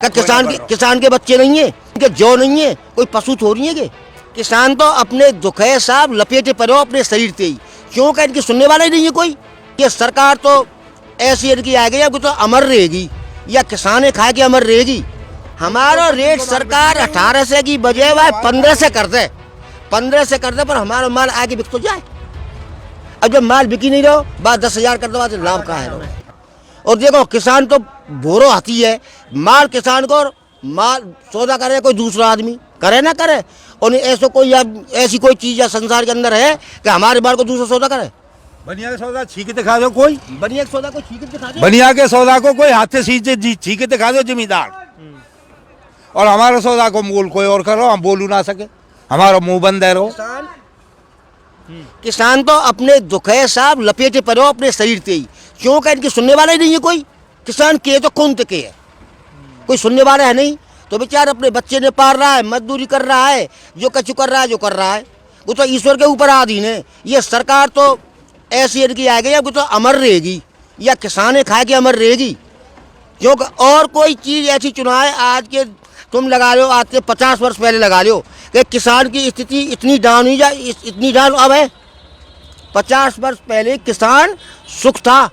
किसान के बच्चे नहीं है, इनके जौ नहीं है, कोई पशु थोड़ी है के। किसान तो अपने दुखे साहब लपेटे पड़े हो अपने शरीर से ही, क्यों का इनकी सुनने वाला ही नहीं है कोई। ये सरकार तो ऐसी इनकी आएगी या तो अमर रहेगी या किसान खाए के अमर रहेगी। हमारा रेट सरकार 18 से की बजाय वह 15 से कर दे, 15 से कर दे, पर हमारा माल आगे बिक तो जाए। अब जब माल बिकी नहीं रहो बात 10,000 कर दो, बात लाभ कहाँ है रहो। और देखो किसान तो भोरो हाथी है, माल किसान को माल सौदा करे कोई दूसरा आदमी करे ना करे, और ऐसा कोई ऐसी कोई चीज या संसार के अंदर है कि हमारे माल को दूसरा सौदा करे। बनिया के सौदा छीके दिखा दो कोई, बनिया के सौदा को छीके दिखा दो, बनिया के सौदा को कोई हाथ से छीके दिखा दो जमींदार, और हमारे सौदा को मोल कोई और करो, हम बोलू ना सके, हमारा मुंह बंद है रहो। किसान तो अपने दुखे साहब लपेटे पड़े हो अपने शरीर से ही, क्यों का इनकी सुनने वाला ही नहीं है कोई। किसान के तो कौन तक है, कोई सुनने वाला है नहीं, तो बेचारा अपने बच्चे ने पाल रहा है, मजदूरी कर रहा है, जो कछु कर रहा है, जो कर रहा है वो तो ईश्वर के ऊपर आधीन है। ये सरकार तो ऐसी इनकी आएगी या तो अमर रहेगी या किसान खाए के अमर रहेगी, क्योंकि और कोई चीज़ ऐसी चुनाव आज के तुम लगा लो, आज से 50 वर्ष पहले लगा लो कि किसान की स्थिति इतनी डाउन हुई जा, इतनी डाउन अब है। 50 वर्ष पहले किसान सुख था,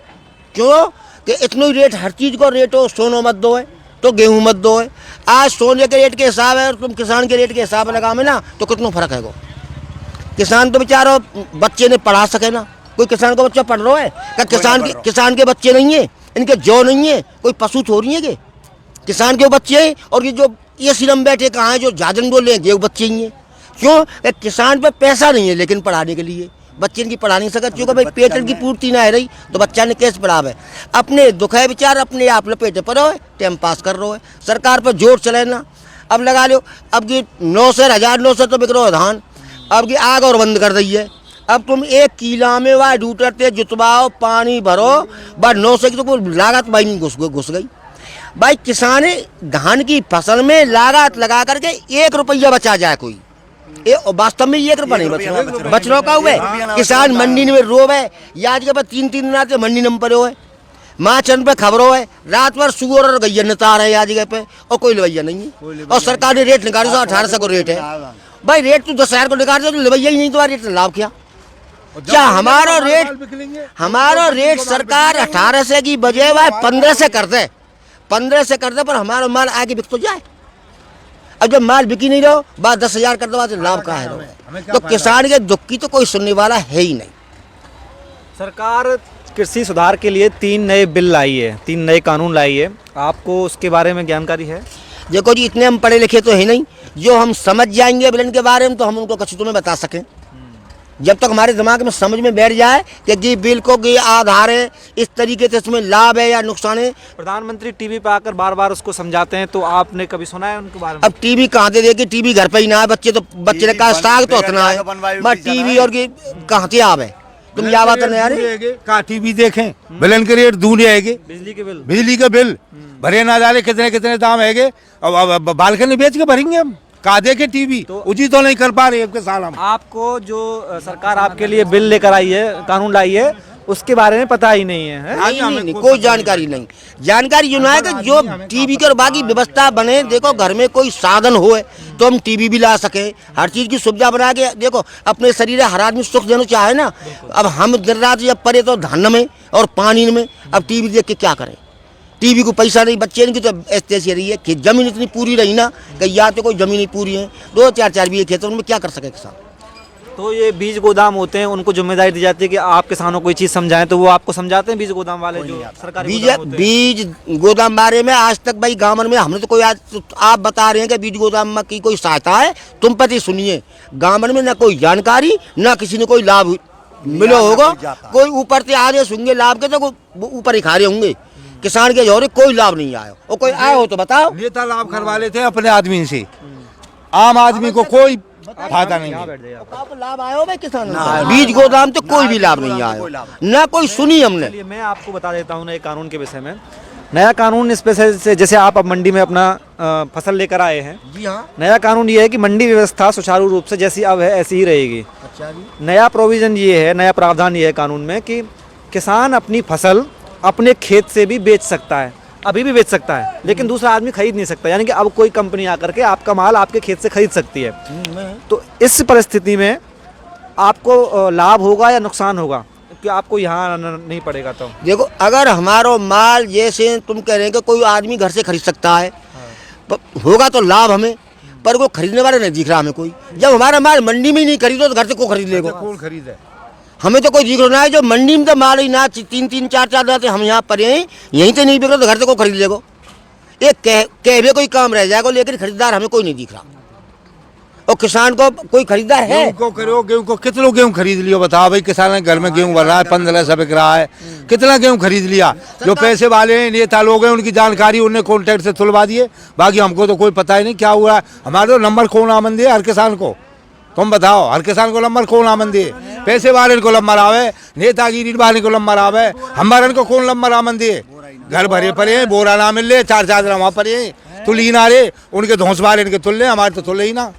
क्यों कि इतनी रेट हर चीज़ को रेट हो, सोनो मत दो है तो गेहूँ मत दो है। आज सोने के रेट के हिसाब है और तुम किसान के रेट के हिसाब लगा में ना, तो कितना फर्क है। किसान तो बेचारा बच्चे ने पढ़ा सके ना, कोई किसान का बच्चा पढ़ रहा है क्या? किसान के बच्चे नहीं है, इनके जौ नहीं है, कोई पशु थोड़ी है के। किसान के बच्चे हैं, और ये सिरम बैठे कहाँ हैं जो जाजन बोल रहे हैं, वो बच्चे ही हैं। क्यों? किसान पे पैसा नहीं है लेकिन पढ़ाने के लिए बच्चे इनकी पढ़ा नहीं सकते, क्योंकि भाई पेट की पूर्ति ना है रही तो बच्चा ने कैसे पढ़ावे। अपने दुख है विचार अपने आप लपेटे पड़े हो, टाइम पास कर रहे हो, सरकार पर जोर चले ना। अब लगा लो, अब की 900 1900 तो बिक रहा है धान, अब की आग और बंद कर दी है। अब तुम 1 किला में वह डूटरते जुतवाओ, पानी भरो, बस 900 की तो लागत भाई नहीं घुस गई। भाई किसान धान की फसल में लागत लगा करके 1 रुपया बचा जाए कोई, ये वास्तव में 1 रुपया नहीं बच रहा का हुए। किसान मंडी में रोब है, याद के बाद 3 दिन रात मंडी नंबर पर हो है, माँ चंद पे खबरों है, रात भर सुअर और गैया नतार है आज जगह पे, और कोई लवैया नहीं है। और सरकार ने रेट निकाली 1800 को रेट है। भाई रेट तो 10,000 को निकाल दो तो लवैया ही नहीं, तो रेट लाभ क्या हमारा रेट सरकार 18 से की बजाय वह 15 से कर दे, 15 से कर दे, पर हमारा माल आगे बिक तो जाए। अब जब माल बिकी नहीं रहो बात 10,000 कर दो, बात लाभ कहाँ है रहो। तो किसान के दुख की तो कोई सुनने वाला है ही नहीं। सरकार कृषि सुधार के लिए 3 नए बिल लाई है, 3 नए कानून लाई है, आपको उसके बारे में जानकारी है? देखो जी, इतने हम पढ़े लिखे तो है नहीं, जो हम समझ जाएंगे बिलन के बारे में तो हम उनको कछु तुम्हें बता सकें। जब तक हमारे दिमाग में समझ में बैठ जाए कि ये बिल को ये आधार है, इस तरीके से इसमें लाभ है या नुकसान है। प्रधानमंत्री टीवी पे आकर बार बार उसको समझाते हैं, तो आपने कभी सुना है उनके बारे में? अब टीवी कहाँ से देखिए, टीवी घर पे ही ना है, बच्चे ने कहा साग तो उतना है, बस टीवी और कहाँ से आवे तुम या बात नहीं यार। का टीवी देखें, बिलन के रेट दूर आएंगे, बिजली के बिल भरे ना जाने कितने दाम है। अब बालकनी बेच के भरेंगे हम, का देखे टीवी तो उचित तो नहीं कर पा रहे आपके साल। हम आपको जो सरकार आपके लिए बिल लेकर आई है, कानून लाई है, उसके बारे में पता ही नहीं है? नहीं, कोई जानकारी नहीं। जानकारी यूँ है कि जो टीवी के और बाकी व्यवस्था बने, देखो घर में कोई साधन हो तो हम टीवी भी ला सके, हर चीज़ की सुविधा बना के। देखो अपने शरीर हर आदमी सुख देना चाहे ना। अब हम दिन रात जब पड़े तो धन में और पानी में, अब टीवी देख के क्या करें। टीवी को पैसा नहीं, बच्चे इनकी तो ऐसी रही है कि जमीन इतनी पूरी रही ना कि या तो कोई जमीन ही पूरी है, 2-4 बीघे खेत, उनमें क्या कर सके किसान। तो ये बीज गोदाम होते हैं, उनको जिम्मेदारी दी जाती है कि आप किसानों को कोई चीज़ समझाएं, तो वो आपको समझाते हैं बीज गोदाम वाले जो सरकारी बीज गोदाम बारे में आज तक भाई गाँव में हमने तो कोई, आज तो आप बता रहे हैं कि बीज गोदाम की कोई सहायता है, तुम पति सुनिए गाँव में ना कोई जानकारी, ना किसी ने कोई लाभ मिलो होगा। कोई ऊपर से आ रहे सुनगे लाभ के तो ऊपर ही खा रहे होंगे, किसान के जोरे कोई लाभ नहीं आया। और कोई आया हो तो बताओ। नेता लाभ करवा लेते हैं अपने आदमी से, आम आदमी को कोई फायदा नहीं है। लाभ आया हो भाई किसान, बीज गोदाम तो कोई भी लाभ नहीं आया, ना कोई सुनी हमने। मैं आपको बता देता हूँ नए कानून के विषय में। नया कानून इस पे से, जैसे आप अब मंडी में अपना फसल लेकर आए हैं, जी हाँ, नया कानून ये है कि मंडी व्यवस्था सुचारू रूप से जैसी अब है ऐसी ही रहेगी। अच्छा जी। नया प्रोविजन ये है, नया प्रावधान ये है कानून में कि किसान अपनी फसल अपने खेत से भी बेच सकता है, अभी भी बेच सकता है, लेकिन दूसरा आदमी खरीद नहीं सकता। यानी कि अब कोई कंपनी आकर के आपका माल आपके खेत से खरीद सकती है। तो इस परिस्थिति में आपको लाभ होगा या नुकसान होगा, कि आपको यहाँ आना नहीं पड़ेगा? तो देखो, अगर हमारा माल जैसे तुम कह रहे हैं कि कोई आदमी घर से खरीद सकता है, होगा तो लाभ हमें, पर वो खरीदने वाला नहीं दिख रहा हमें कोई। जब हमारा माल मंडी में ही नहीं खरीदो तो घर से को खरीद लेगा? कौन खरीदे? हमें तो कोई दिख रहा है। जो मंडी में तो माल ही ना 3-3 4-4 जाते हम यहाँ पर हैं, यहीं से नहीं बिक रहा तो घर से को खरीद लेगा? ये कहवे कोई काम रह जाएगा, लेकिन खरीदार हमें कोई नहीं दिख रहा। और किसान को कोई खरीदार है? गेहूं को करो, गेहूं को कितना गेहूं खरीद लियो बताओ भाई। किसान ने घर में गेहूं भर रहा है, 1500 बिक रहा है, कितना गेहूं खरीद लिया? जो पैसे वाले हैं, नेता लोग हैं, उनकी जानकारी उन्हें कॉन्टैक्ट से तुलवा दिए। बाकी हमको तो कोई पता ही नहीं क्या हुआ है। हमारे तो नंबर कौन आमन दिए हर किसान को? तुम बताओ, हर किसान को नंबर कौन आमन दिए? पैसे वाले को नंबर आवे, नेतागिरी वाले को नंबर आवे, हमारे को कौन नंबर आमन दिए? घर भरे पड़े हैं, बोरा ना मिल रहे, 4 चादर वहाँ पड़े हैं, तुल ही ना रहे। उनके धौंस वाले इनके तुल रहे, हमारे तो तुल ही ना।